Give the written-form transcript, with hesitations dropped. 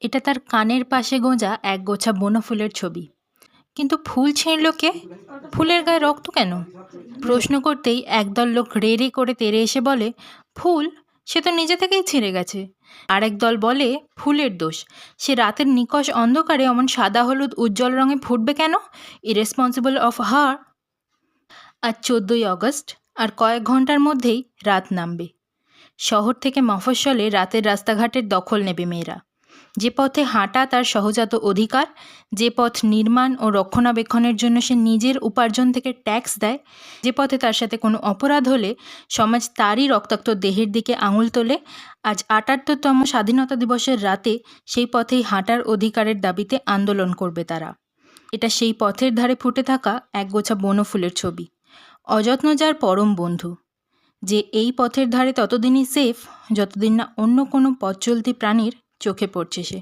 এটা তার কানের পাশে গোঁজা একগোছা বনফুলের ছবি। কিন্তু ফুল ছিঁড়ল কে? ফুলের গায়ে রক্ত কেন? প্রশ্ন করতেই একদল লোক রে রে করে তেড়ে এসে বলে, ফুল? সে তো নিজে থেকেই ছিঁড়ে গেছে। আরেক দল বলে, ফুলের দোষ, সে রাতের নিকষ অন্ধকারে অমন সাদা হলুদ উজ্জ্বল রঙে ফুটবে কেন? Irresponsible of her. আজ 14ই অগস্ট, আর কয়েক ঘন্টার মধ্যেই রাত নামবে। শহর থেকে মফস্বলে রাতের রাস্তাঘাটের দখল নেবে মেয়েরা। যে পথে হাঁটা তার সহজাত অধিকার, যে পথ নির্মাণ ও রক্ষণাবেক্ষণের জন্য সে নিজের উপার্জন থেকে ট্যাক্স দেয়, যে পথে তার সাথে কোনো অপরাধ হলে সমাজ তারই রক্তাক্ত দেহের দিকে আঙুল তোলে, আজ ৭৮তম স্বাধীনতা দিবসের রাতে সেই পথেই হাঁটার অধিকারের দাবিতে আন্দোলন করবে তারা। এটা সেই পথের ধারে ফুটে থাকা একগোছা বনফুলের ছবি। অযত্ন যার পরম বন্ধু, যে এই পথের ধারে ততদিনই সেফ যতদিন না অন্য কোনো পথ চলতি প্রাণীর চোখে পড়ছে সে।